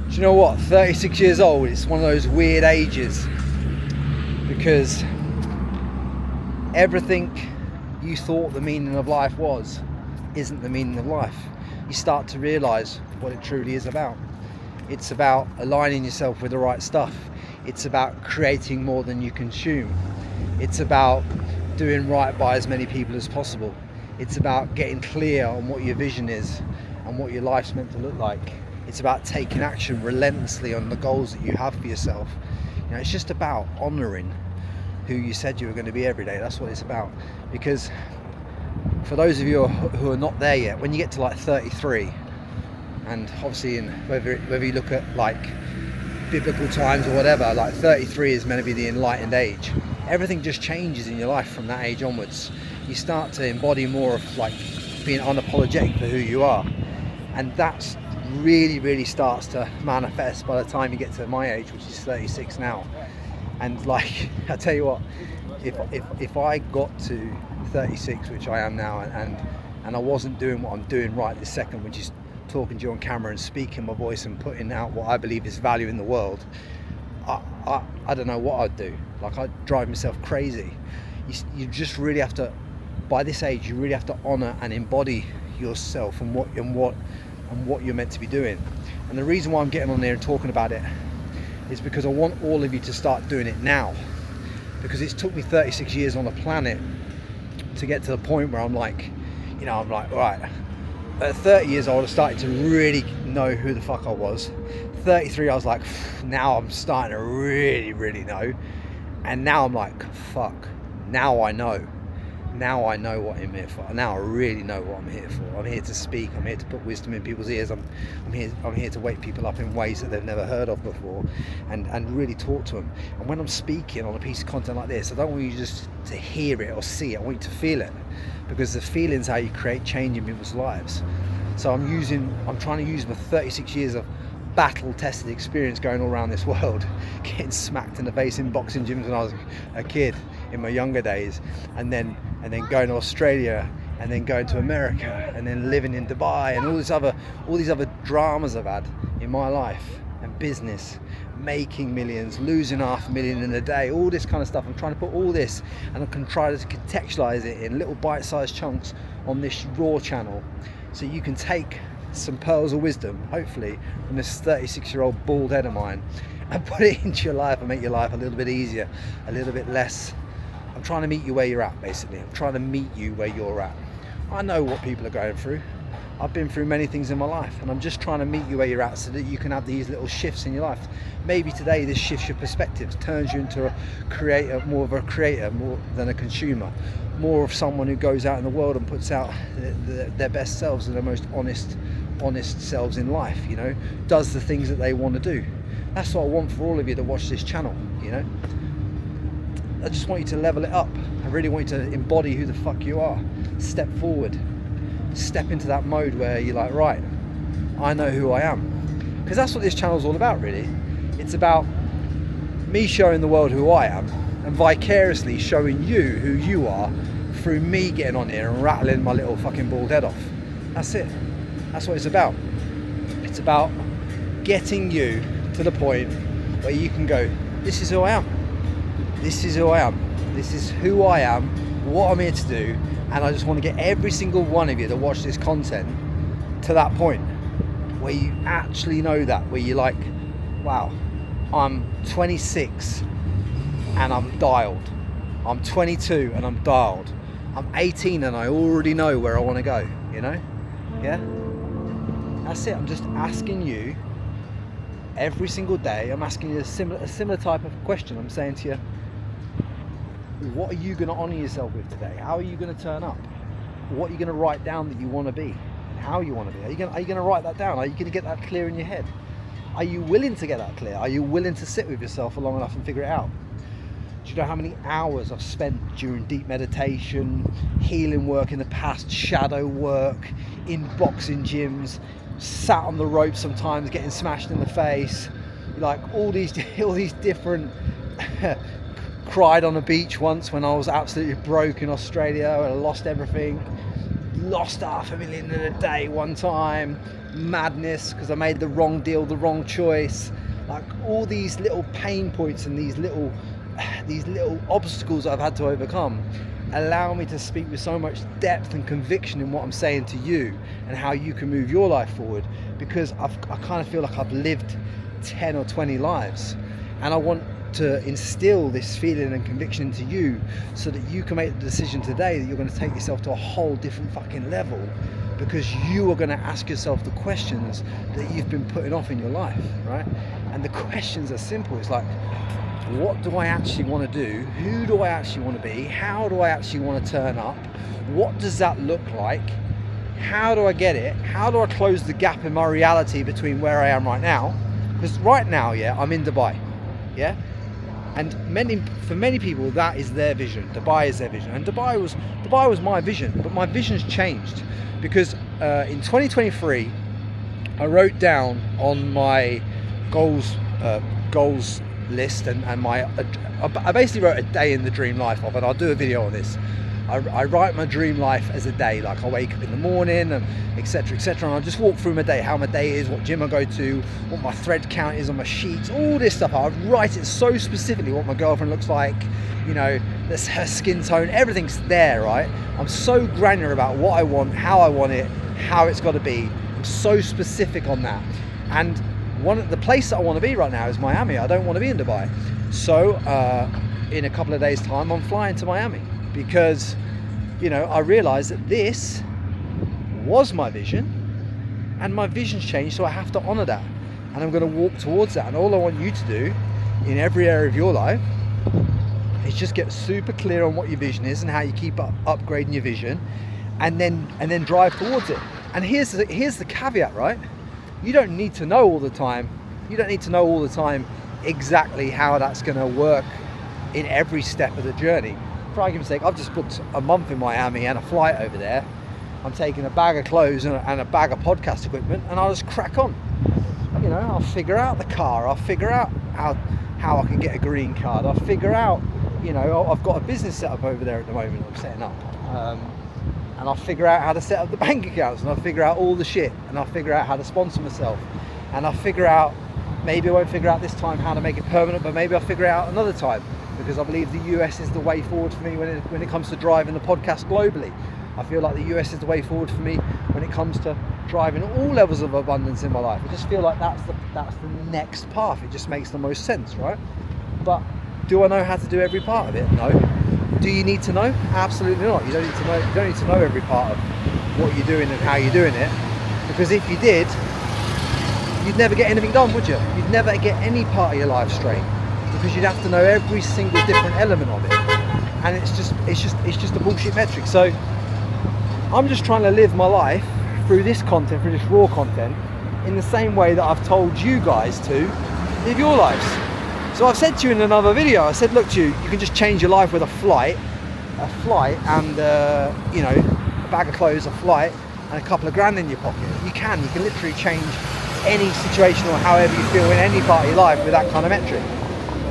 Do you know what? 36 years old, it's one of those weird ages, because everything you thought the meaning of life was isn't the meaning of life. You start to realise what it truly is about. It's about aligning yourself with the right stuff. It's about creating more than you consume. It's about doing right by as many people as possible. It's about getting clear on what your vision is and what your life's meant to look like. It's about taking action relentlessly on the goals that you have for yourself. You know, it's just about honouring who you said you were going to be every day. That's what it's about. Because for those of you who are not there yet, when you get to like 33, and obviously in whether you look at like biblical times or whatever, like 33 is meant to be the enlightened age. Everything just changes in your life from that age onwards. You start to embody more of like being unapologetic for who you are, and that's really starts to manifest by the time you get to my age, which is 36 now. And like, I tell you what, if I got to 36, which I am now, and I wasn't doing what I'm doing right this second, which is talking to you on camera and speaking my voice and putting out what I believe is value in the world, I don't know what I'd do. Like, I'd drive myself crazy. You just really have to, by this age, you really have to honour and embody yourself and what you're meant to be doing. And the reason why I'm getting on there and talking about it is because I want all of you to start doing it now. Because it's took me 36 years on the planet to get to the point where I'm like, all right, at 30 years old I started to really know who the fuck I was. 33 I was like, now I'm starting to really know. And now I'm like, fuck, now I know what I'm here for. Now I really know what I'm here for. I'm here to speak. I'm here to put wisdom in people's ears. I'm here to wake people up in ways that they've never heard of before, and really talk to them. And when I'm speaking on a piece of content like this, I don't want you just to hear it or see it. I want you to feel it, because the feeling's how you create change in people's lives. So I'm trying to use my 36 years of battle-tested experience going all around this world, getting smacked in the face in boxing gyms when I was a kid in my younger days, and then going to Australia, and then going to America, and then living in Dubai, and all these other dramas I've had in my life and business, making millions, losing $500,000 in a day, all this kind of stuff. I'm trying to put all this, and I can try to contextualize it in little bite-sized chunks on this raw channel, so you can take some pearls of wisdom, hopefully, from this 36-year-old bald head of mine, and put it into your life and make your life a little bit easier, a little bit less. I'm trying to meet you where you're at, basically. I'm trying to meet you where you're at. I know what people are going through. I've been through many things in my life, and I'm just trying to meet you where you're at so that you can have these little shifts in your life. Maybe today this shifts your perspectives, turns you into a creator, more of a creator, more than a consumer, more of someone who goes out in the world and puts out their best selves and their most honest selves in life, does the things that they want to do. That's what I want for all of you that watch this channel. I just want you to level it up. I really want you to embody who the fuck you are. Step forward, step into that mode where you're like, right, I know who I am. Because that's what this channel is all about, really. It's about me showing the world who I am, and vicariously showing you who you are through me getting on here and rattling my little fucking bald head off. That's it. That's what it's about. It's about getting you to the point where you can go, this is who I am. This is who I am. This is who I am, what I'm here to do, and I just want to get every single one of you that watch this content to that point where you actually know that, where you're like, wow, I'm 26 and I'm dialed. I'm 22 and I'm dialed. I'm 18 and I already know where I want to go, Yeah? That's it. I'm just asking you every single day. I'm asking you a similar type of question. I'm saying to you, what are you going to honour yourself with today? How are you going to turn up? What are you going to write down that you want to be? And how you want to be? Are you going to write that down? Are you going to get that clear in your head? Are you willing to get that clear? Are you willing to sit with yourself for long enough and figure it out? Do you know how many hours I've spent during deep meditation, healing work in the past, shadow work, in boxing gyms, sat on the rope sometimes getting smashed in the face, like all these different cried on a beach once when I was absolutely broke in Australia and I lost everything, lost $500,000 in a day one time, madness because I made the wrong deal, the wrong choice. Like all these little pain points and these little obstacles I've had to overcome allow me to speak with so much depth and conviction in what I'm saying to you and how you can move your life forward, because I kind of feel like I've lived 10 or 20 lives, and I want to instill this feeling and conviction into you so that you can make the decision today that you're going to take yourself to a whole different fucking level, because you are going to ask yourself the questions that you've been putting off in your life, right? And the questions are simple. It's like, what do I actually want to do? Who do I actually want to be? How do I actually want to turn up? What does that look like? How do I get it? How do I close the gap in my reality between where I am right now? Because right now, yeah, I'm in Dubai, yeah? And for many people, that is their vision. Dubai is their vision. And Dubai was my vision, but my vision's changed because in 2023, I wrote down on my goals list and I basically wrote a day in the dream life of, and I'll do a video on this. I write my dream life as a day, like I wake up in the morning and etc, and I just walk through my day, how my day is, what gym I go to, what my thread count is on my sheets, all this stuff. I write it so specifically, what my girlfriend looks like, you know, that's her skin tone, everything's there, right? I'm so granular about what I want, how I want it, how it's got to be. I'm so specific on that. And the place that I want to be right now is Miami. I don't want to be in Dubai. So in a couple of days time, I'm flying to Miami because, you know, I realized that this was my vision and my vision's changed, so I have to honor that, and I'm going to walk towards that. And all I want you to do in every area of your life is just get super clear on what your vision is and how you keep upgrading your vision, and then drive towards it. And here's the caveat, right? You don't need to know all the time. You don't need to know all the time exactly how that's going to work in every step of the journey. For argument's sake, I've just booked a month in Miami and a flight over there. I'm taking a bag of clothes and a bag of podcast equipment, and I'll just crack on. You know, I'll figure out the car. I'll figure out how I can get a green card. I'll figure out, you know, I've got a business set up over there at the moment I'm setting up. And I'll figure out how to set up the bank accounts, and I'll figure out all the shit, and I'll figure out how to sponsor myself, and I'll figure out, maybe I won't figure out this time how to make it permanent, but maybe I'll figure it out another time, because I believe the US is the way forward for me when it comes to driving the podcast globally. I feel like the US is the way forward for me when it comes to driving all levels of abundance in my life. I just feel like that's the next path. It just makes the most sense, right? But do I know how to do every part of it? No. Do you need to know? Absolutely not. You don't need to know. You don't need to know every part of what you're doing and how you're doing it, because if you did, you'd never get anything done, would you? You'd never get any part of your life straight, because you'd have to know every single different element of it, and it's just a bullshit metric. So I'm just trying to live my life through this content, through this raw content, in the same way that I've told you guys to live your lives. So I've said to you in another video, I said, look, you can just change your life with a flight and you know, a bag of clothes, a flight, and a couple of grand in your pocket. You can literally change any situation or however you feel in any part of your life with that kind of metric.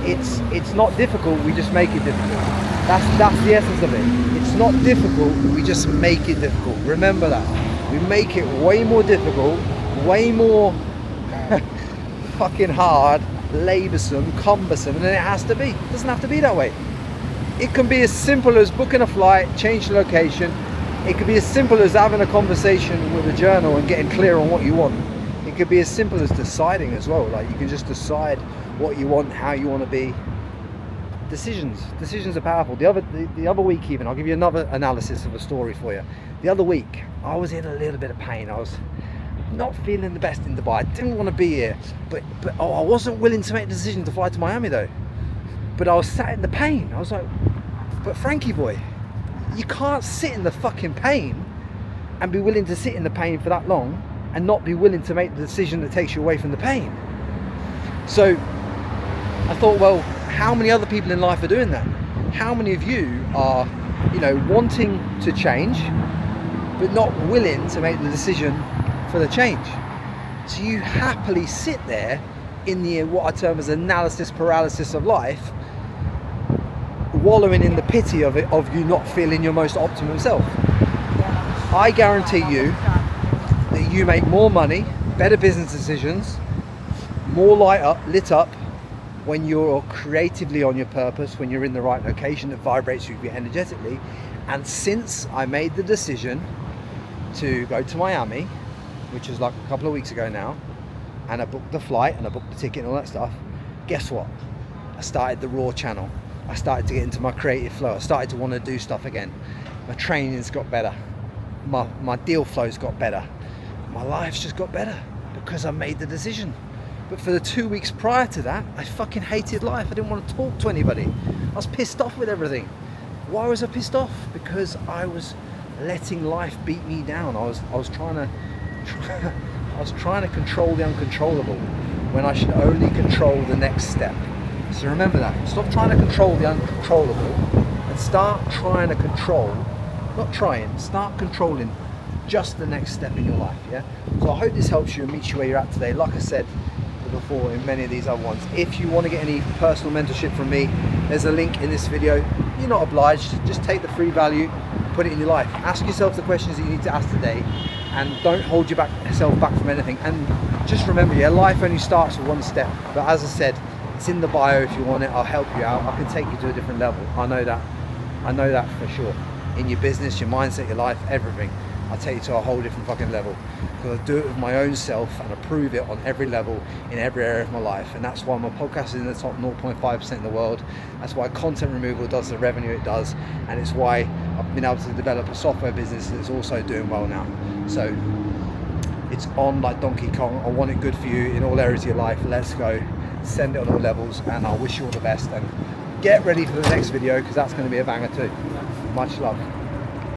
It's not difficult, we just make it difficult. That's the essence of it. It's not difficult, we just make it difficult. Remember that. We make it way more difficult, way more fucking hard, laboursome, cumbersome than it has to be. It doesn't have to be that way. It can be as simple as booking a flight, change the location. It could be as simple as having a conversation with a journal and getting clear on what you want. It could be as simple as deciding as well. Like, you can just decide what you want, how you want to be. Decisions are powerful. The other week, even, I'll give you another analysis of a story for you. The other week, I was in a little bit of pain. I was not feeling the best in Dubai. I didn't want to be here, but I wasn't willing to make the decision to fly to Miami though. But I was sat in the pain. I was like, but Frankie boy, you can't sit in the fucking pain and be willing to sit in the pain for that long and not be willing to make the decision that takes you away from the pain. So I thought, well, how many other people in life are doing that? How many of you are, you know, wanting to change but not willing to make the decision for the change? So you happily sit there in the, what I term as analysis paralysis of life, wallowing in the pity of it, of you not feeling your most optimum self. I guarantee you that you make more money, better business decisions, more lit up when you're creatively on your purpose, when you're in the right location that vibrates with you energetically. And since I made the decision to go to Miami, which was like a couple of weeks ago now, and I booked the flight and I booked the ticket and all that stuff, guess what? I started the Raw channel. I started to get into my creative flow. I started to want to do stuff again. My training's got better. My deal flow's got better. My life's just got better because I made the decision. But for the 2 weeks prior to that, I fucking hated life. I didn't want to talk to anybody. I was pissed off with everything. Why was I pissed off? Because I was letting life beat me down. I was trying to control the uncontrollable when I should only control the next step. So remember that. Stop trying to control the uncontrollable and start trying to control, start controlling just the next step in your life. Yeah. So I hope this helps you and meets you where you're at today. Like I said before in many of these other ones, if you want to get any personal mentorship from me, there's a link in this video. You're not obliged. Just take the free value, put it in your life. Ask yourself the questions that you need to ask today, and don't hold yourself back from anything. And just remember, yeah, life only starts with one step. But as I said, it's in the bio if you want it. I'll help you out. I can take you to a different level. I know that for sure. In your business, your mindset, your life, everything. I'll take you to a whole different fucking level, because I do it with my own self and I prove it on every level in every area of my life. And that's why my podcast is in the top 0.5% in the world. That's why content removal does the revenue it does, and it's why I've been able to develop a software business that's also doing well now. So it's on like Donkey Kong. I want it good for you in all areas of your life. Let's go. Send it on all levels, and I'll wish you all the best, and get ready for the next video because that's going to be a banger too. Much love.